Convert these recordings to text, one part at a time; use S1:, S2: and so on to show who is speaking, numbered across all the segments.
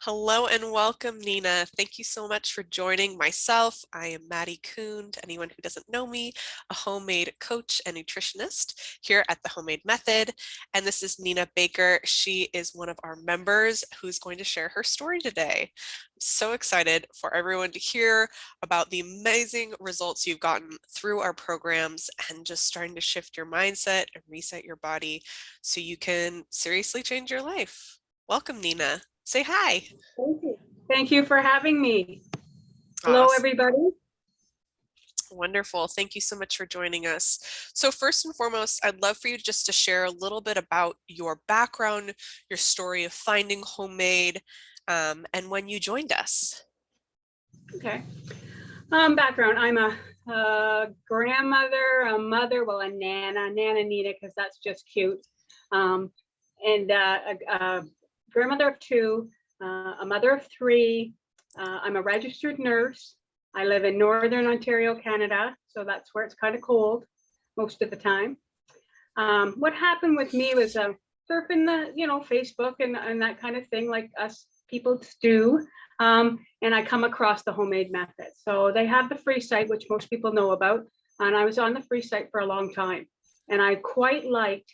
S1: Hello and welcome, Nina. Thank you so much for joining myself. I am Maddie Kuhn, to anyone who doesn't know me, a homemade coach and nutritionist here at the Homemade Method. And this is Nina Baker. She is one of our members who's going to share her story today. I'm so excited for everyone to hear about the amazing results you've gotten through our programs and just starting to shift your mindset and reset your body so you can seriously change your life. Welcome, Nina. Say hi.
S2: Thank you. Thank you for having me. Hello,
S1: Awesome.
S2: everybody.
S1: Wonderful. Thank you so much for joining us. So first and foremost, I'd love for you just to share a little bit about your background, your story of finding Homemade, and when you joined us.
S2: Okay. Background. I'm a grandmother, a mother, well, a Nana Nina, because that's just cute. And a grandmother of two, a mother of three. I'm a registered nurse. I live in Northern Ontario, Canada, so that's where it's kind of cold most of the time. What happened with me was surfing the, Facebook and that kind of thing, like us people do. And I come across the Homemade Method. So they have the free site, which most people know about, and I was on the free site for a long time, and I quite liked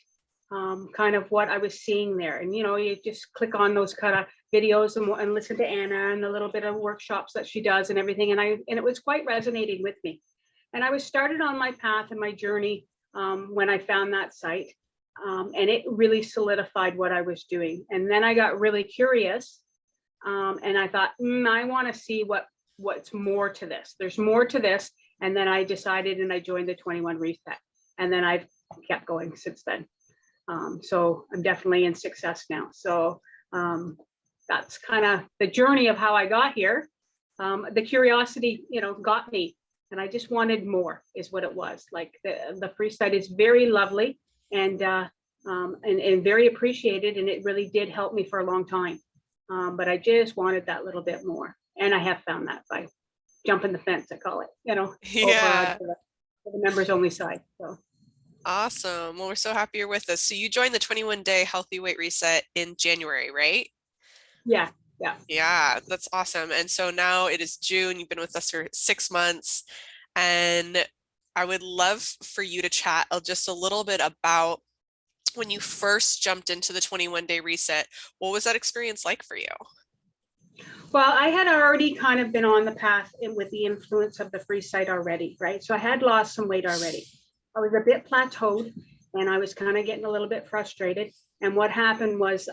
S2: kind of what I was seeing there. And you just click on those kind of videos and listen to Anna and the little bit of workshops that she does and everything, and it was quite resonating with me. And I was started on my path and my journey when I found that site, and it really solidified what I was doing. And then I got really curious, and I thought, I want to see what's more to this. There's more to this. And then I decided, and I joined the 21 Reset, and then I've kept going since then. So I'm definitely in success now. So that's kind of the journey of how I got here. The curiosity, got me, and I just wanted more is what it was. Like the free site is very lovely and very appreciated, and it really did help me for a long time. But I just wanted that little bit more, and I have found that by jumping the fence, I call it,
S1: Yeah.
S2: over the members only side. So.
S1: Awesome. Well, we're so happy you're with us. So you joined the 21-day Healthy Weight Reset in January, right?
S2: Yeah.
S1: Yeah, that's awesome. And so now it is June. You've been with us for 6 months, and I would love for you to chat just a little bit about when you first jumped into the 21-day reset. What was that experience like for you?
S2: Well, I had already kind of been on the path with the influence of the free site already, right? So I had lost some weight already. I was a bit plateaued, and I was kind of getting a little bit frustrated. And what happened was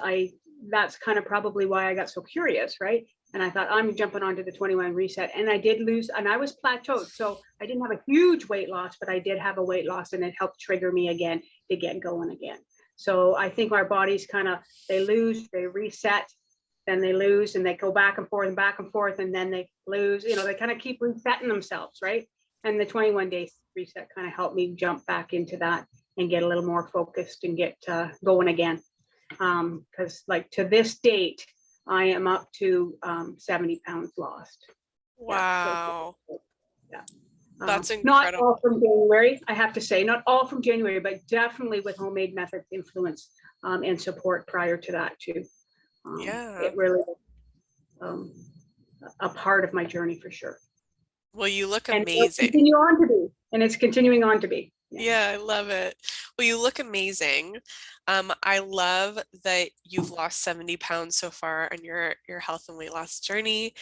S2: that's kind of probably why I got so curious, right? And I thought, I'm jumping onto the 21 Reset, and I did lose, and I was plateaued. So I didn't have a huge weight loss, but I did have a weight loss, and it helped trigger me again to get going again. So I think our bodies kind of, they lose, they reset, then they lose, and they go back and forth, and then they lose, they kind of keep resetting themselves, right? And the 21 days reset kind of helped me jump back into that and get a little more focused and get going again. Because like to this date, I am up to 70 pounds lost.
S1: Wow.
S2: Yeah.
S1: That's incredible.
S2: Not all from January, I have to say, not all from January, but definitely with Homemade Methods influence and support prior to that too.
S1: Yeah.
S2: It really is a part of my journey for sure.
S1: Well, you look
S2: And
S1: amazing.
S2: continue on to be, and it's continuing on to be.
S1: Yeah, I love it. Well, you look amazing. I love that you've lost 70 pounds so far on your health and weight loss journey.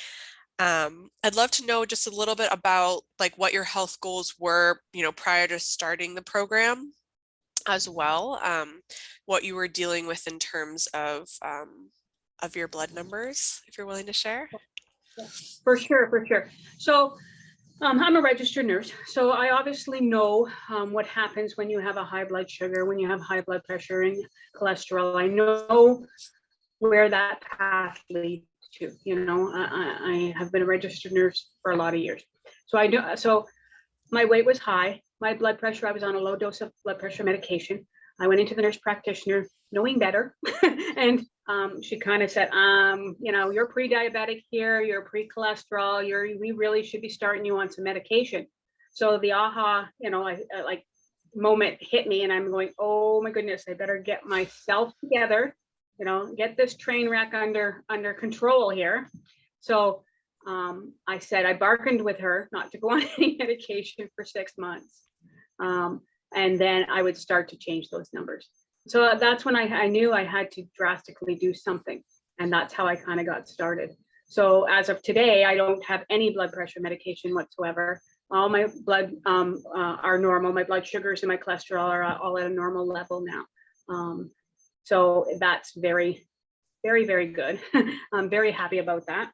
S1: I'd love to know just a little bit about like what your health goals were, prior to starting the program as well. What you were dealing with in terms of your blood numbers, if you're willing to share.
S2: Yeah, for sure. So I'm a registered nurse, so I obviously know what happens when you have a high blood sugar, when you have high blood pressure and cholesterol. I know where that path leads to. I have been a registered nurse for a lot of years, so I know. So my weight was high, my blood pressure, I was on a low dose of blood pressure medication. I went into the nurse practitioner knowing better, and she kind of said, you're pre-diabetic here, you're pre-cholesterol, we really should be starting you on some medication. So the aha, moment hit me, and I'm going, oh my goodness, I better get myself together get this train wreck under control here. So I said, I bargained with her not to go on any medication for 6 months. And then I would start to change those numbers. So that's when I knew I had to drastically do something. And that's how I kind of got started. So as of today, I don't have any blood pressure medication whatsoever. All my blood are normal. My blood sugars and my cholesterol are all at a normal level now. So that's very, very, very good. I'm very happy about that.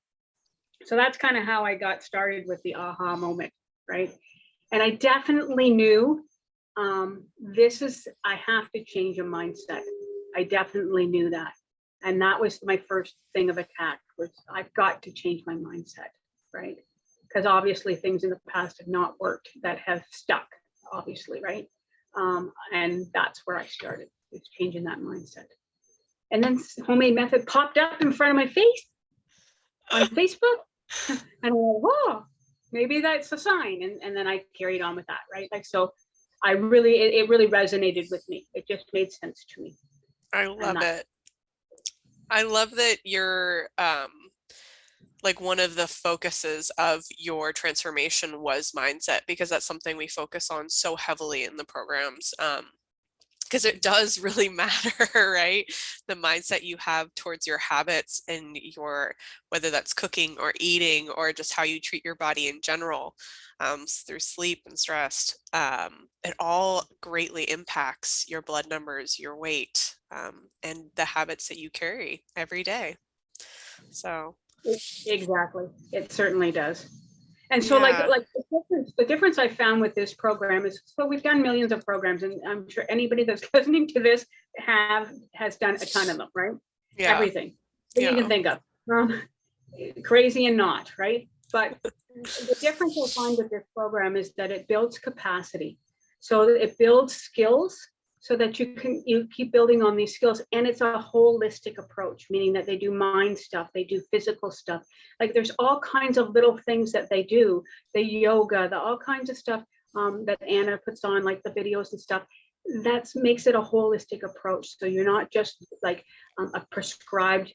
S2: So that's kind of how I got started with the aha moment, right? And I definitely knew I have to change a mindset. I definitely knew that. And that was my first thing of attack, was I've got to change my mindset, right? Because obviously things in the past have not worked that have stuck, obviously, right? And that's where I started, is changing that mindset. And then Homemade Method popped up in front of my face on Facebook. And I went, whoa, maybe that's a sign. And then I carried on with that, right? Like, so it really resonated with me. It just made sense to me.
S1: I love it. I love that you're like, one of the focuses of your transformation was mindset, because that's something we focus on so heavily in the programs. Because it does really matter, right? The mindset you have towards your habits and whether that's cooking or eating or just how you treat your body in general, through sleep and stress, it all greatly impacts your blood numbers, your weight, and the habits that you carry every day. So
S2: exactly, it certainly does. And so
S1: yeah.
S2: like the difference I found with this program is, so we've done millions of programs, and I'm sure anybody that's listening to this has done a ton of them, right?
S1: Yeah.
S2: Everything that you can think of, crazy and not, right? But the difference I find with this program is that it builds capacity. So it builds skills so that you keep building on these skills. And it's a holistic approach, meaning that they do mind stuff, they do physical stuff. Like, there's all kinds of little things that they do, the yoga, all kinds of stuff that Anna puts on, like the videos and stuff. That makes it a holistic approach. So you're not just like a prescribed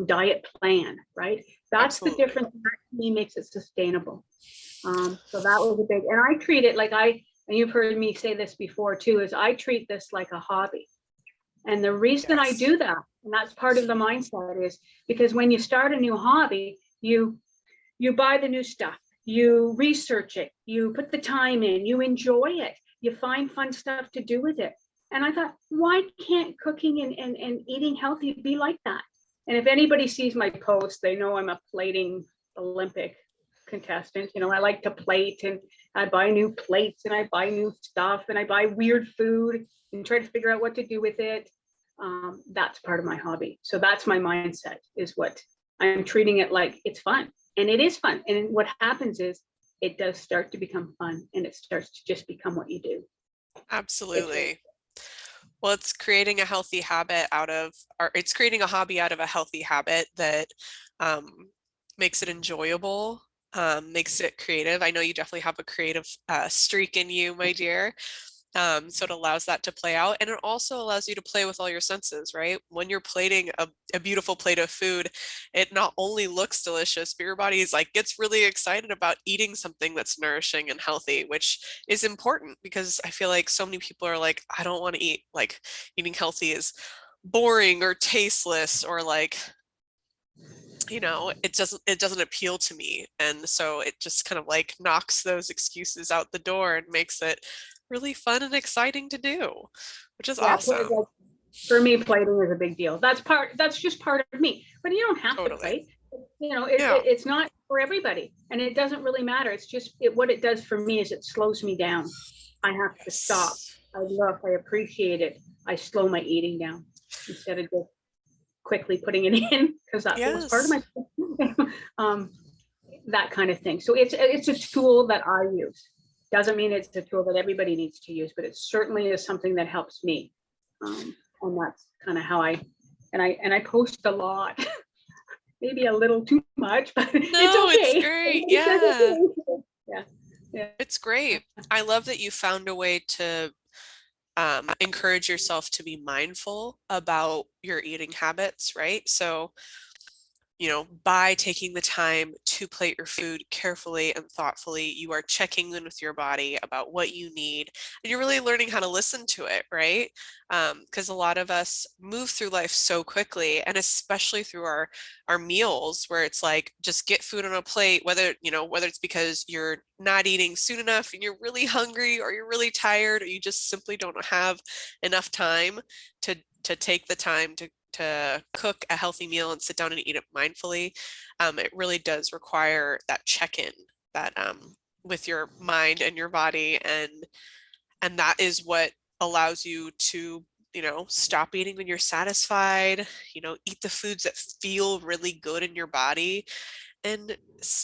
S2: diet plan, right? That's Absolutely. The difference. That to me makes it sustainable. So that was a big, and I treat it like and you've heard me say this before too, is I treat this like a hobby. And the reason I do that, and that's part of the mindset, is because when you start a new hobby, you buy the new stuff, you research it, you put the time in, you enjoy it, you find fun stuff to do with it. And I thought, why can't cooking and eating healthy be like that? And if anybody sees my posts, they know I'm a plating Olympic contestant. I like to plate, and I buy new plates, and I buy new stuff, and I buy weird food and try to figure out what to do with it. That's part of my hobby. So that's my mindset, is what I'm treating it like. It's fun, and it is fun. And what happens is it does start to become fun, and it starts to just become what you do.
S1: Absolutely. Well, it's creating a healthy habit it's creating a hobby out of a healthy habit that makes it enjoyable, makes it creative. I know you definitely have a creative streak in you, my dear. So it allows that to play out, and it also allows you to play with all your senses, right? When you're plating a beautiful plate of food, it not only looks delicious, but your body is like, gets really excited about eating something that's nourishing and healthy, which is important, because I feel like so many people are like, I don't want to eat, like, eating healthy is boring or tasteless, or like, it doesn't appeal to me. And so it just kind of like knocks those excuses out the door and makes it really fun and exciting to do, which is awesome.
S2: For me, plating is a big deal. That's just part of me. But you don't have to plate. It's not for everybody, and it doesn't really matter. It's just what it does for me is it slows me down. I have to stop. I appreciate it. I slow my eating down instead of just quickly putting it in, because that was part of my that kind of thing. So it's a tool that I use. Doesn't mean it's a tool that everybody needs to use, but it certainly is something that helps me. And that's kind of how I post a lot. Maybe a little too much, but it's okay.
S1: It's great. Yeah. It's great. I love that you found a way to encourage yourself to be mindful about your eating habits, right? So, by taking the time to plate your food carefully and thoughtfully, you are checking in with your body about what you need, and you're really learning how to listen to it, right? Because a lot of us move through life so quickly, and especially through our meals, where it's like just get food on a plate, whether it's because you're not eating soon enough and you're really hungry, or you're really tired, or you just simply don't have enough time to take the time to cook a healthy meal and sit down and eat it mindfully. It really does require that check-in that with your mind and your body, and that is what allows you to stop eating when you're satisfied, eat the foods that feel really good in your body, and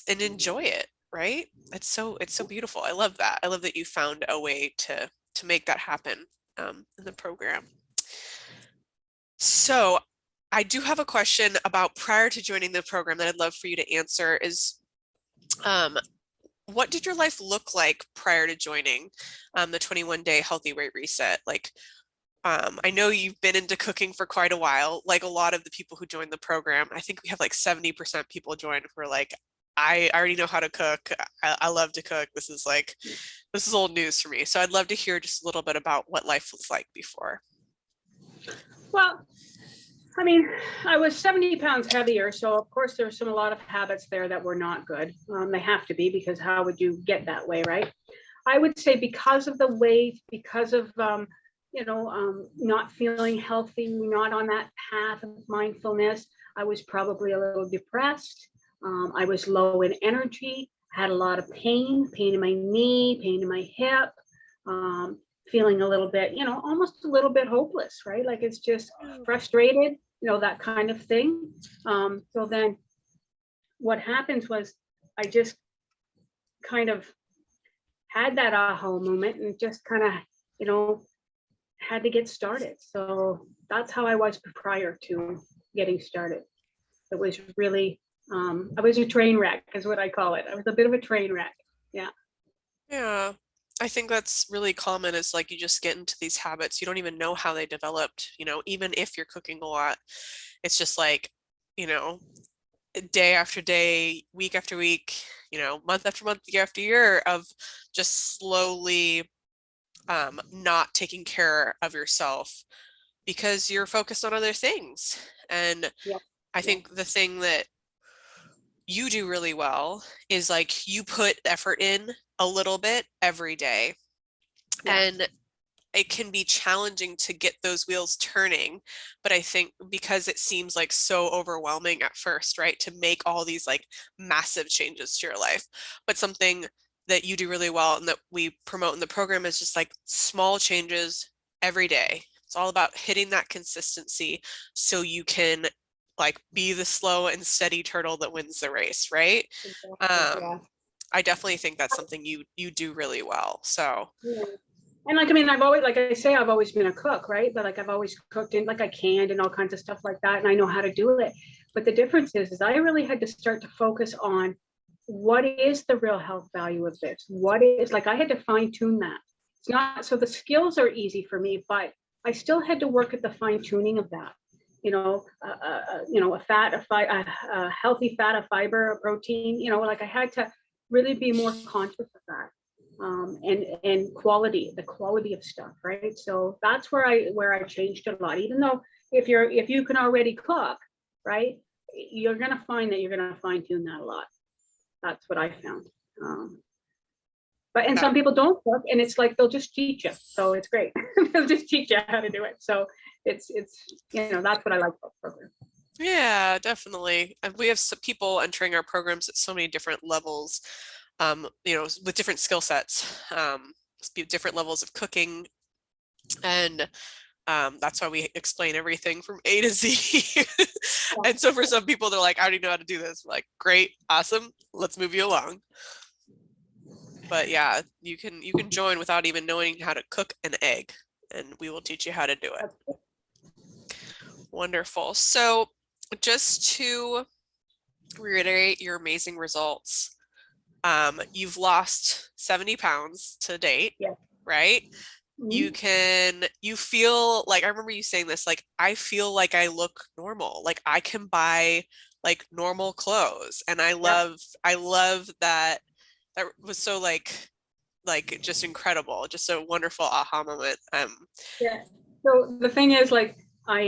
S1: enjoy it, right? It's so beautiful. I love that. I love that you found a way to make that happen in the program. So I do have a question about prior to joining the program that I'd love for you to answer is, what did your life look like prior to joining the 21-day healthy weight reset? Like, I know you've been into cooking for quite a while, like a lot of the people who join the program. I think we have like 70% people join who are like, I already know how to cook. I love to cook. This is old news for me. So I'd love to hear just a little bit about what life was like before.
S2: Well, I mean, I was 70 pounds heavier. So of course there's a lot of habits there that were not good. They have to be, because how would you get that way, right? I would say because of the weight, because of, not feeling healthy, not on that path of mindfulness, I was probably a little depressed. I was low in energy, had a lot of pain in my knee, pain in my hip, feeling a little bit, almost a little bit hopeless, right? Like it's just frustrated, that kind of thing. So then what happens was I just kind of had that aha moment and just kind of, had to get started. So that's how I was prior to getting started. It was really, I was a train wreck is what I call it. I was a bit of a train wreck. Yeah.
S1: Yeah. I think that's really common, is like you just get into these habits. You don't even know how they developed, even if you're cooking a lot. It's just like, day after day, week after week, month after month, year after year of just slowly not taking care of yourself because you're focused on other things. And
S2: Yeah.
S1: I think the thing that you do really well is like you put effort in a little bit every day.
S2: Yes.
S1: And it can be challenging to get those wheels turning, but I think because it seems like so overwhelming at first, right, to make all these like massive changes to your life, but something that you do really well and that we promote in the program is just like small changes every day. It's all about hitting that consistency so you can like be the slow and steady turtle that wins the race, right?
S2: Exactly. Yeah.
S1: I definitely think that's something you do really well. So
S2: Yeah. And like, I mean, I've always, like I say, I've always been a cook, right? But like, I've always cooked in, like I canned and all kinds of stuff like that. And I know how to do it. But the difference is I really had to start to focus on what is the real health value of this? What is, like, I had to fine tune that. It's not, so the skills are easy for me, but I still had to work at the fine tuning of that. A healthy fat, a fiber, a protein, like I had to really be more conscious of that. And the quality of stuff, right? So that's where I changed a lot. Even though if you can already cook, right, you're gonna find that you're gonna fine tune that a lot. That's what I found. And
S1: yeah.
S2: some people don't cook, and it's like they'll just teach you. So it's great. They'll just teach you how to do it. So it's that's what I like about the program.
S1: Yeah, definitely. And we have some people entering our programs at so many different levels, with different skill sets, different levels of cooking. And that's why we explain everything from A to Z. And so for some people, they're like, I already know how to do this. We're like, great, awesome, let's move you along. But yeah, you can join without even knowing how to cook an egg, and we will teach you how to do it. Wonderful. So just to reiterate your amazing results, you've lost 70 pounds to date,
S2: Yeah.
S1: right?
S2: Mhm.
S1: you feel like, I remember you saying this, like, I feel like I look normal. Like I can buy like normal clothes. And
S2: Yep.
S1: I love that. That was so like just incredible, just a wonderful aha moment.
S2: Yeah. So the thing is, like, I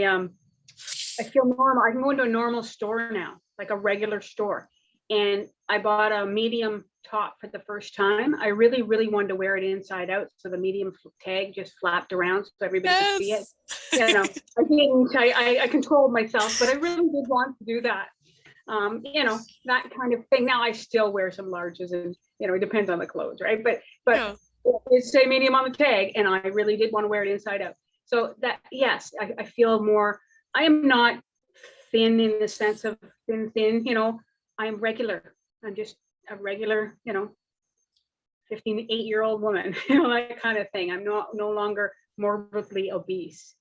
S2: feel normal. I can go into a normal store now, like a regular store. And I bought a medium top for the first time. I really, really wanted to wear it inside out. So the medium tag just flapped around so everybody could see it.
S1: Yes.
S2: You know, I didn't, I controlled myself, but I really did want to do that. That kind of thing. Now I still wear some larges and, it depends on the clothes, right? But
S1: Yeah.
S2: it's say medium on the tag and I really did want to wear it inside out. So that, yes, I feel more, I am not thin in the sense of thin, I'm regular. I'm just a regular, 58-year-old woman, that kind of thing. I'm no longer morbidly obese.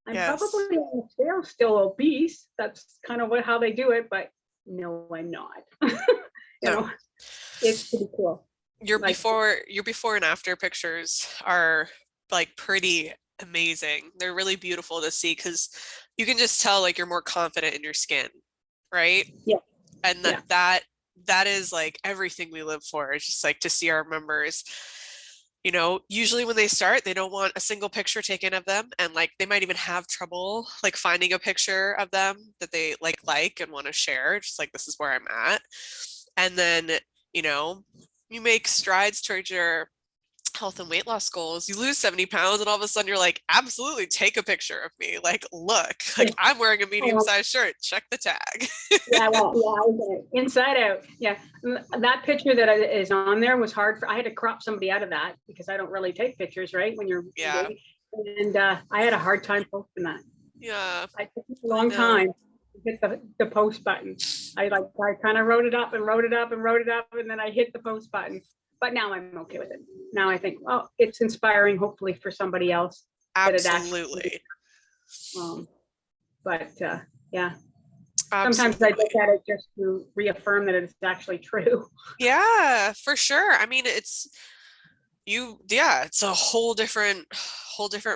S2: I'm
S1: Yes.
S2: probably on the scale still obese. That's kind of how they do it, but no, I'm not. you
S1: No.
S2: know, it's pretty cool. Like,
S1: Your before and after pictures are like pretty amazing. They're really beautiful to see because you can just tell like you're more confident in your skin, right?
S2: yeah,
S1: And
S2: yeah,
S1: that is like everything we live for. It's just like to see our members, usually when they start, they don't want a single picture taken of them. And like they might even have trouble like finding a picture of them that they like and want to share. Just like this is where I'm at. And then, you know, you make strides towards your health and weight loss goals, you lose 70 pounds, and all of a sudden you're like, absolutely take a picture of me. Like, look,
S2: yeah.
S1: like I'm wearing a medium
S2: Oh,
S1: sized shirt. Check the tag.
S2: yeah, well, yeah, inside out. Yeah, that picture that is on there was hard for. I had to crop somebody out of that because I don't really take pictures, right? When you're
S1: Yeah.
S2: waiting, and I had a hard time posting that.
S1: Yeah.
S2: I took a
S1: I
S2: long
S1: know.
S2: time to hit the post button. I kind of wrote it up and wrote it up and wrote it up, and then I hit the post button. But now I'm okay with it. Now I think, well, it's inspiring, hopefully for somebody else that it actually.
S1: Absolutely.
S2: Um, but yeah, sometimes I look
S1: Absolutely.
S2: at it just to reaffirm that it's actually true.
S1: Yeah, for sure. I mean, it's a whole different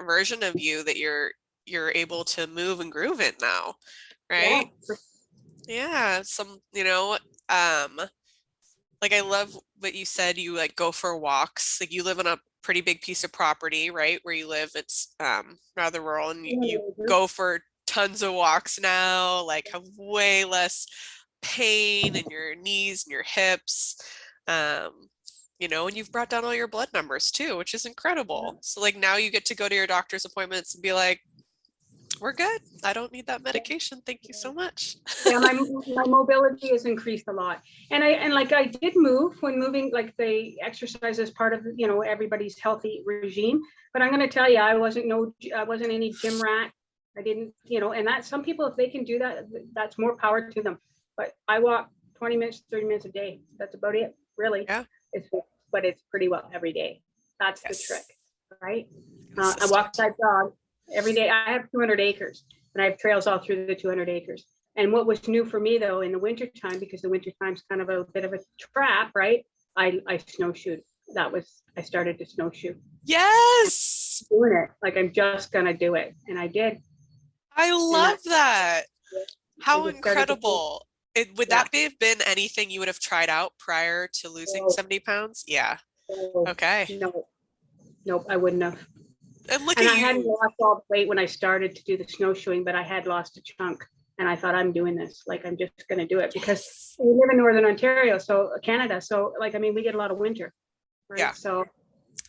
S1: version of you that you're able to move and groove in now,
S2: Yeah.
S1: right? Yeah, um like I love what you said, you like go for walks. Like you live on a pretty big piece of property, right? Where you live, it's rather rural, and you go for tons of walks now, like have way less pain in your knees and your hips. Um, and you've brought down all your blood numbers too, which is incredible. So like now you get to go to your doctor's appointments and be like, we're good. I don't need that medication. Thank you so much.
S2: Yeah, my mobility has increased a lot, and like I did move when moving, like they exercise as part of everybody's healthy regime. But I'm going to tell you, I wasn't any gym rat. I didn't, and that some people, if they can do that, that's more power to them. But I walk 20 minutes, 30 minutes a day. That's about it, really.
S1: Yeah.
S2: It's but it's pretty well every day. That's the trick,
S1: Yes.
S2: right? I walk
S1: Consistent.
S2: side dog every day. I have 200 acres and I have trails all through the 200 acres. And what was new for me though in the winter time, because the winter time's kind of a bit of a trap, right? I snowshoed. I started to snowshoe.
S1: Yes.
S2: Doing it like I'm just gonna do it, and I did,
S1: I
S2: and
S1: love
S2: that
S1: that.
S2: I
S1: How
S2: just started to think,
S1: incredible. Would
S2: yeah.
S1: that have been anything you would have tried out prior to losing
S2: So,
S1: 70 pounds? Yeah.
S2: so
S1: Okay.
S2: no, nope, I wouldn't have.
S1: And look
S2: And
S1: at
S2: I hadn't
S1: you.
S2: lost all the weight when I started to do the snowshoeing, but I had lost a chunk. And I thought, I'm doing this. Like, I'm just going to do it because
S1: Yes.
S2: we live in Northern Ontario, so Canada. So, like, I mean, we get a lot of winter,
S1: Yeah.
S2: right? So,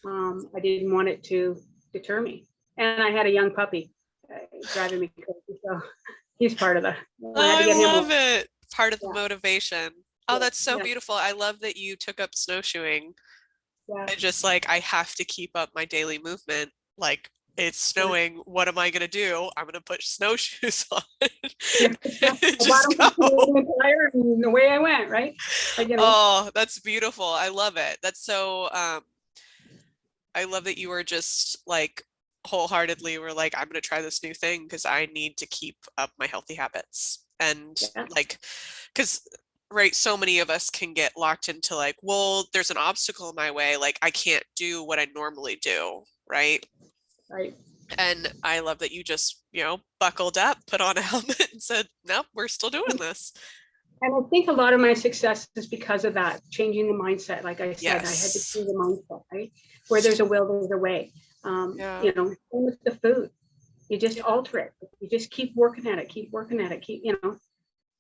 S2: I didn't want it to deter me. And I had a young puppy driving me crazy. So, he's part of I had
S1: Oh,
S2: to
S1: I
S2: get him.
S1: love it. Part of the
S2: Yeah,
S1: motivation. Oh,
S2: yeah,
S1: that's so
S2: yeah,
S1: beautiful. I love that you took up snowshoeing.
S2: yeah.
S1: I just like, I have to keep up my daily movement. Like, it's
S2: Yeah.
S1: snowing. What am I going to do? I'm going to put snowshoes on
S2: Yeah.
S1: and
S2: I bought
S1: just
S2: him some
S1: go.
S2: Canadian Tire and away I went, right? Like,
S1: Oh, that's beautiful. I love it. That's so I love that you were just like wholeheartedly were like, I'm gonna try this new thing because I need to keep up my healthy habits. And
S2: yeah,
S1: like, because right, so many of us can get locked into like, well, there's an obstacle in my way, like I can't do what I normally do, right?
S2: right.
S1: And I love that you just, buckled up, put on a helmet and said, nope, we're still doing this.
S2: And I think a lot of my success is because of that, changing the mindset. Like I said, I had to
S1: Yes.
S2: change the mindset, right? Where there's a will, there's a way.
S1: Yeah.
S2: Same with the food. You just
S1: Yeah.
S2: alter it. You just keep working at it, keep working at it,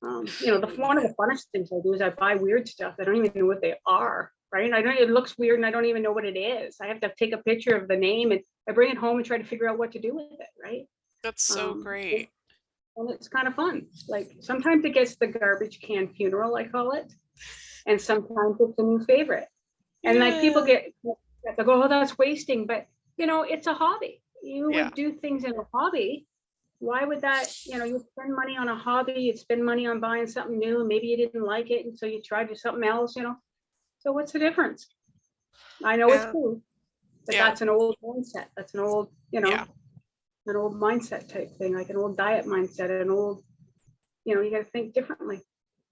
S2: one of the funnest things I do is I buy weird stuff. I don't even know what they are, right? It looks weird and I don't even know what it is. I have to take a picture of the name and I bring it home and try to figure out what to do with it, right?
S1: That's so great.
S2: And it's kind of fun. Like sometimes it gets the garbage can funeral, I call it. And sometimes it's a new favorite. And like people
S1: Yeah.
S2: they go, oh, that's wasting. But it's a hobby. You
S1: Yeah.
S2: would do things in a hobby. Why would that, you spend money on a hobby, you spend money on buying something new, maybe you didn't like it, and so you tried to do something else, So what's the difference? I know it's
S1: Yeah.
S2: food, but
S1: Yeah.
S2: that's an old mindset. That's an old,
S1: Yeah.
S2: an old mindset type thing, like an old diet mindset, an old, you got to think differently.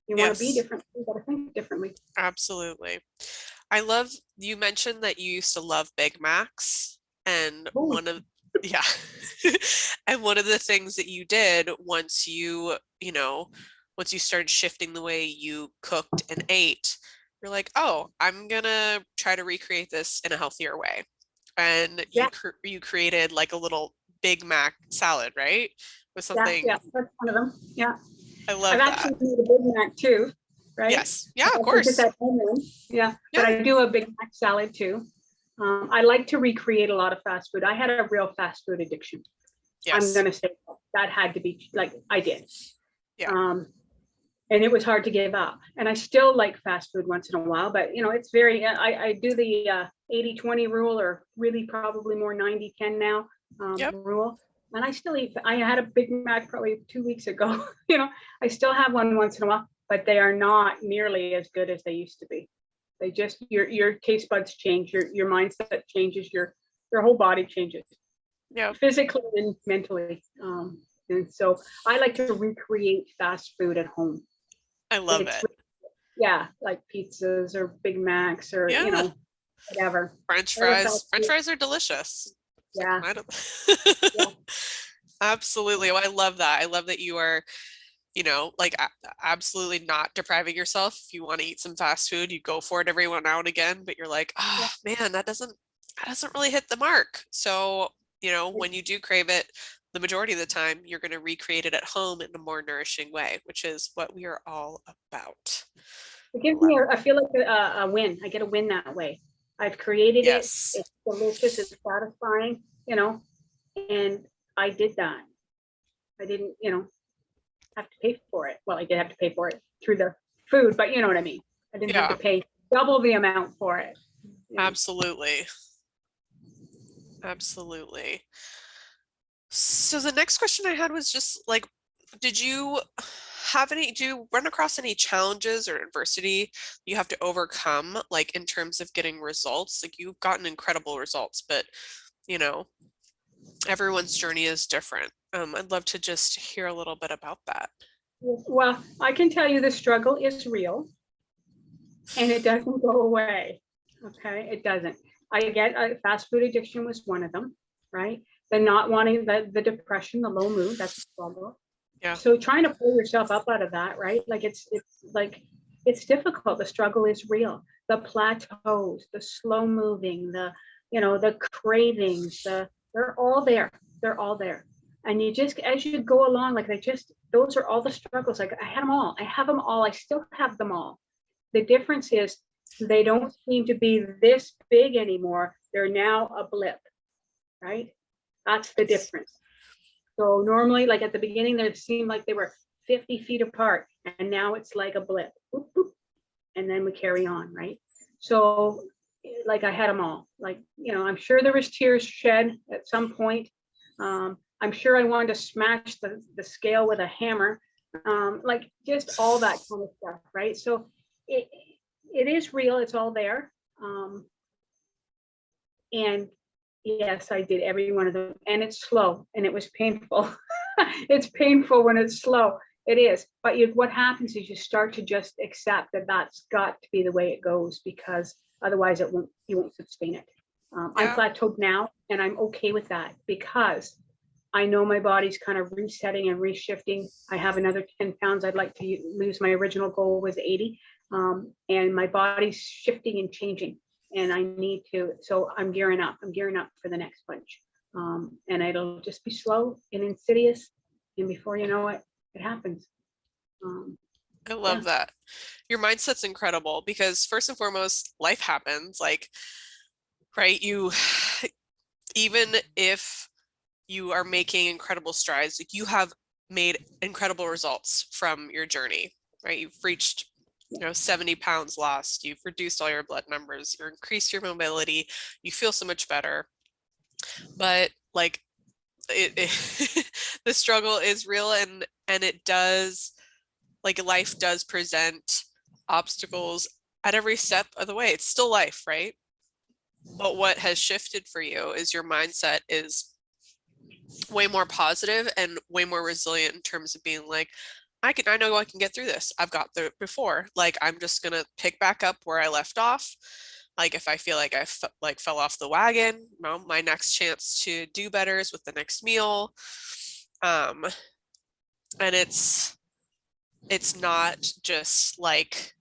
S2: You want to be
S1: Yes.
S2: different, you got to think differently.
S1: Absolutely. I love you mentioned that you used to love Big Macs, and
S2: Oh,
S1: yeah. And one of the things that you did once you started shifting the way you cooked and ate, you're like, oh, I'm gonna try to recreate this in a healthier way. And
S2: yeah,
S1: you created like a little Big Mac salad, right? With something,
S2: yeah, that's one of them. Yeah.
S1: I
S2: I've
S1: love that.
S2: actually made a Big Mac too, right?
S1: Yes. Yeah, of
S2: Just
S1: course.
S2: at home one. Yeah, but
S1: Yeah.
S2: I do a Big Mac salad too. I like to recreate a lot of fast food. I had a real fast food addiction. I'm
S1: Yes.
S2: gonna say that had to be like I did.
S1: Yeah.
S2: Um, and it was hard to give up. And I still like fast food once in a while, but it's very, I do the 80-20 rule, or really probably more 90-10 now
S1: Yep.
S2: rule. And I still eat, I had a Big Mac probably 2 weeks ago. I still have one once in a while, but they are not nearly as good as they used to be. They just, your taste buds change, your mindset changes, your whole body changes
S1: Yep.
S2: physically and mentally. And so I like to recreate fast food at home.
S1: I love
S2: It's
S1: it.
S2: yeah, like pizzas or Big Macs or
S1: Yeah.
S2: whatever.
S1: French
S2: Or
S1: fries.
S2: fast
S1: French
S2: food.
S1: fries are delicious. It's like,
S2: Yeah,
S1: I don't.
S2: yeah,
S1: Absolutely. Well, I love that. I love that you are, like absolutely not depriving yourself. If you want to eat some fast food, you go for it every now and again, but you're like,
S2: yeah.
S1: ah, man, that doesn't really hit the mark. So, when you do crave it, the majority of the time, you're going to recreate it at home in a more nourishing way, which is what we are all about.
S2: It gives
S1: Love
S2: me
S1: it.
S2: I feel like a win. I get a win that way. I've created it.
S1: Yes.
S2: It's delicious. It's satisfying. And I did that. I didn't, have to pay for it. Well, I did have to pay for it through the food, but you know what I mean. I didn't have to
S1: Yeah,
S2: pay double the amount for it.
S1: absolutely. Absolutely. So the next question I had was just like, do you run across any challenges or adversity you have to overcome, like in terms of getting results? Like you've gotten incredible results, but you know, everyone's journey is different. I'd love to just hear a little bit about that.
S2: Well, I can tell you the struggle is real and it doesn't go away. Okay, it doesn't. I get fast food addiction was one of them, right? The not wanting the depression, the low mood, that's a struggle.
S1: Yeah.
S2: So trying to pull yourself up out of that, right? Like it's difficult. The struggle is real. The plateaus, the slow moving, the cravings, they're all there. They're all there. And you just as you go along, like those are all the struggles. Like I had them all. I have them all. I still have them all. The difference is they don't seem to be this big anymore. They're now a blip, right? That's the difference. So normally, like at the beginning, they seemed like they were 50 feet apart, and now it's like a blip. Boop, boop, and then we carry on, right? So, like I had them all. Like, I'm sure there was tears shed at some point. I'm sure I wanted to smash the scale with a hammer. Like just all that kind of stuff, right? So it is real. It's all there. And yes, I did every one of them. And it's slow and it was painful. It's painful when it's slow. It is. But what happens is you start to just accept that that's got to be the way it goes, because otherwise you won't sustain it. I'm
S1: Yeah.
S2: plateaued now, and I'm okay with that because I know my body's kind of resetting and reshifting. I have another 10 pounds I'd like to lose. My original goal was 80. And my body's shifting and changing. And I need to, so I'm gearing up. I'm gearing up for the next bunch. And it'll just be slow and insidious. And before you know it, it happens.
S1: I
S2: Yeah.
S1: love that. Your mindset's incredible because first and foremost, life happens. Like, right? You, even if you are making incredible strides, like you have made incredible results from your journey, right? You've reached, 70 pounds lost, you've reduced all your blood numbers, you've increased your mobility, you feel so much better. But like the struggle is real, and it does, like, life does present obstacles at every step of the way. It's still life, right? But what has shifted for you is your mindset is way more positive and way more resilient in terms of being like, I know I can get through this. I've got through it before. Like, I'm just gonna pick back up where I left off. Like, if I feel like like fell off the wagon, well, my next chance to do better is with the next meal. Um, and it's not just like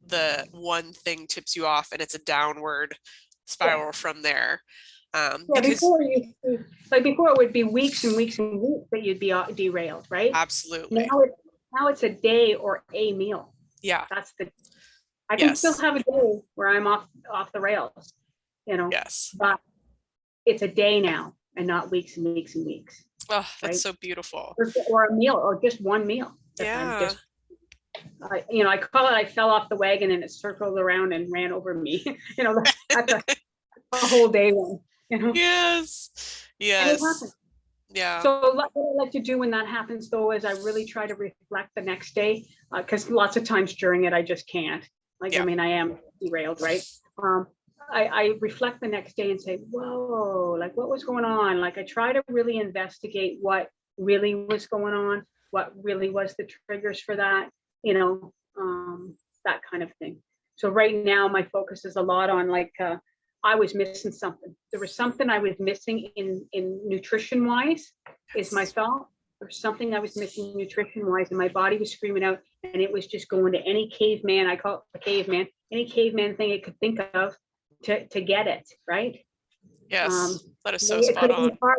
S1: the one thing tips you off and it's a downward spiral from there.
S2: Yeah,
S1: Because
S2: before it would be weeks and weeks and weeks that you'd be derailed, right?
S1: absolutely,
S2: Now it's a day or a meal.
S1: yeah,
S2: That's the, I can still
S1: yes,
S2: have a day where I'm off the rails,
S1: yes.
S2: but it's a day now and not weeks and weeks and weeks,
S1: Oh, that's
S2: right?
S1: so beautiful.
S2: Or a meal or just one meal. I'm
S1: Yeah.
S2: just, I call it, I fell off the wagon and it circled around and ran over me. That's a whole day one,
S1: Yes.
S2: and it
S1: Yes.
S2: happens.
S1: Yeah.
S2: So what I like to do when that happens, though, is I really try to reflect the next day, because lots of times during it, I just can't. Like,
S1: Yeah.
S2: I am derailed, right? I reflect the next day and say, whoa, like what was going on? Like I try to really investigate what really was going on, what really was the triggers for that, that kind of thing. So right now, my focus is a lot on like, I was missing something. There was something I was missing in nutrition wise, is my thought. There's something I was missing nutrition wise, and my body was screaming out, and it was just going to any caveman. I call it a caveman, any caveman thing it could think of to get it right.
S1: Yes. That is so
S2: It
S1: spot
S2: could have been
S1: on.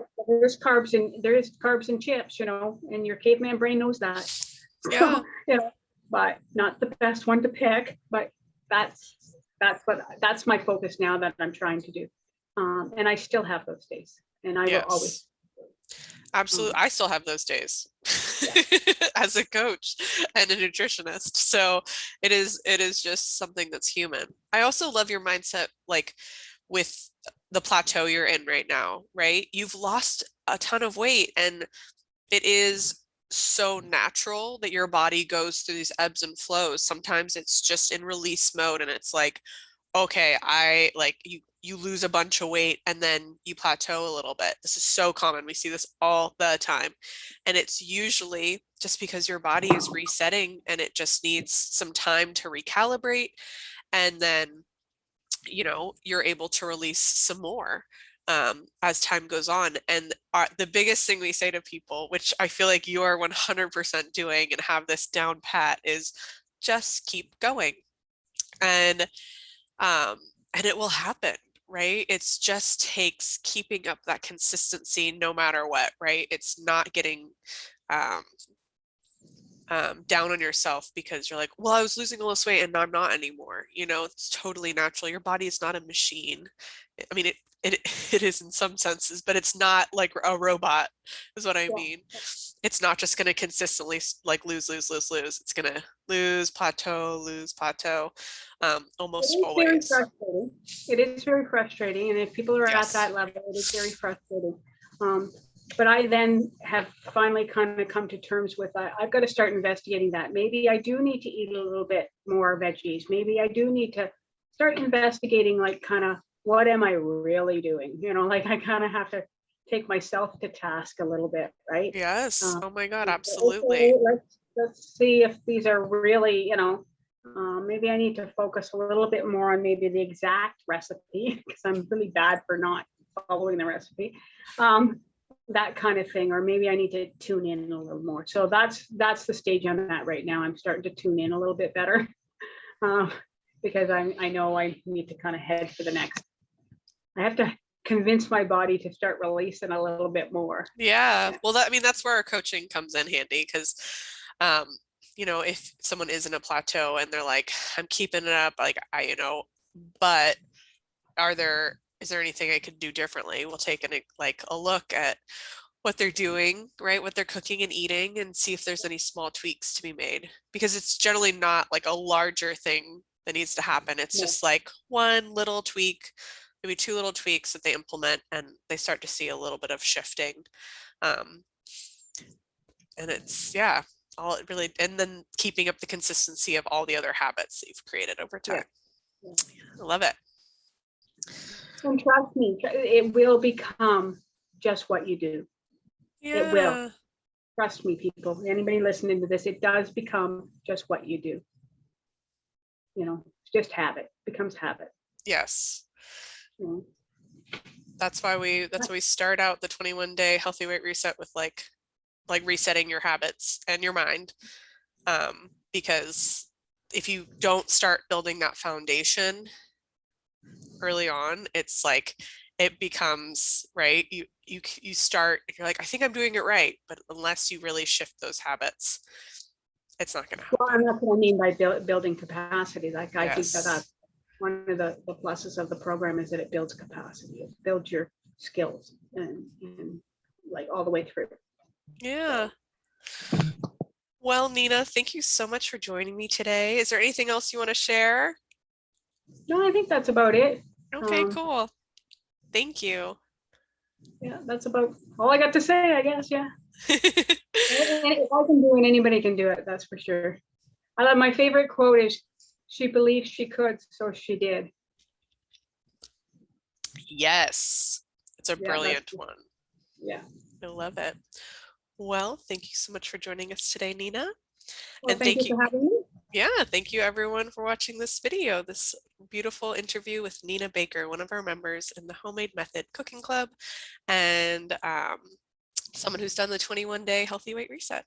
S2: carbs. There's carbs and chips, and your caveman brain knows that.
S1: Yeah.
S2: So, but not the best one to pick. But that's my focus now that I'm trying to do. And I still have those days, and I will always.
S1: Yes. Absolutely. I still have those days
S2: Yeah.
S1: as a coach and a nutritionist. So it is just something that's human. I also love your mindset, like with the plateau you're in right now, right? You've lost a ton of weight, and it is so natural that your body goes through these ebbs and flows. Sometimes it's just in release mode and it's like, okay, I like you lose a bunch of weight and then you plateau a little bit. This is so common. We see this all the time. And it's usually just because your body is resetting and it just needs some time to recalibrate. And then, you're able to release some more as time goes on. And the biggest thing we say to people, which I feel like you are 100% doing and have this down pat, is just keep going. And and it will happen, right? It's just takes keeping up that consistency no matter what, right? It's not getting um, down on yourself because you're like, well, I was losing all this weight and I'm not anymore. It's totally natural. Your body is not a machine. I mean, it it is in some senses, but it's not like a robot, is what I
S2: Yeah.
S1: mean. It's not just going to consistently like lose. It's going to lose, plateau, almost
S2: It is very
S1: always.
S2: frustrating. It is very frustrating, and if people are at
S1: Yes.
S2: that level, it is very frustrating. But I then have finally kind of come to terms with I've got to start investigating that. Maybe I do need to eat a little bit more veggies. Maybe I do need to start investigating, like, kind of what am I really doing? Like I kind of have to take myself to task a little bit, right?
S1: Yes. Oh my God,
S2: Okay,
S1: absolutely.
S2: let's see if these are really, Maybe I need to focus a little bit more on maybe the exact recipe because I'm really bad for not following the recipe. That kind of thing, or maybe I need to tune in a little more. So that's the stage I'm at right now. I'm starting to tune in a little bit better because I know I need to kind of head for the next. I have to convince my body to start releasing a little bit more.
S1: Yeah. Well, I mean, that's where our coaching comes in handy because, you know, if someone is in a plateau and they're like, I'm keeping it up, like but is there anything I could do differently? We'll take a look at what they're doing, right? What they're cooking and eating and see if there's any small tweaks to be made because it's generally not like a larger thing that needs to happen. It's just like one little tweak, maybe two little tweaks that they implement and they start to see a little bit of shifting. And it's, yeah, all it really, and then keeping up the consistency of all the other habits that you've created over time. Yeah. I love it.
S2: And trust me, it will become just what you do.
S1: Yeah.
S2: It will. Trust me, people. Anybody listening to this, it does become just what you do. You know, it's just habit. It becomes habit.
S1: Yes. That's why we start out the 21-day healthy weight reset with like resetting your habits and your mind. Because if you don't start building that foundation early on, it's like it becomes right. You start, you're like, I think I'm doing it right, but unless you really shift those habits, it's not going to happen.
S2: Well, and that's what I mean by building capacity. Like I think
S1: Yes.
S2: that's one of the pluses of the program is that it builds capacity. It builds your skills and like all the way through.
S1: Yeah. Well, Nina, thank you so much for joining me today. Is there anything else you want to share?
S2: No, I think that's about it.
S1: Okay, cool. Thank you.
S2: Yeah, that's about all I got to say, I guess. Yeah. If I can do it, anybody can do it. That's for sure. I love my favorite quote is, "She believed she could, so she did."
S1: Yes, it's a brilliant one.
S2: Yeah.
S1: I love it. Well, thank you so much for joining us today, Nina.
S2: Well,
S1: and
S2: thank you for having me.
S1: Yeah, thank you everyone for watching this video, this beautiful interview with Nina Baker, one of our members in the Homemade Method Cooking Club, and someone who's done the 21-day healthy weight reset.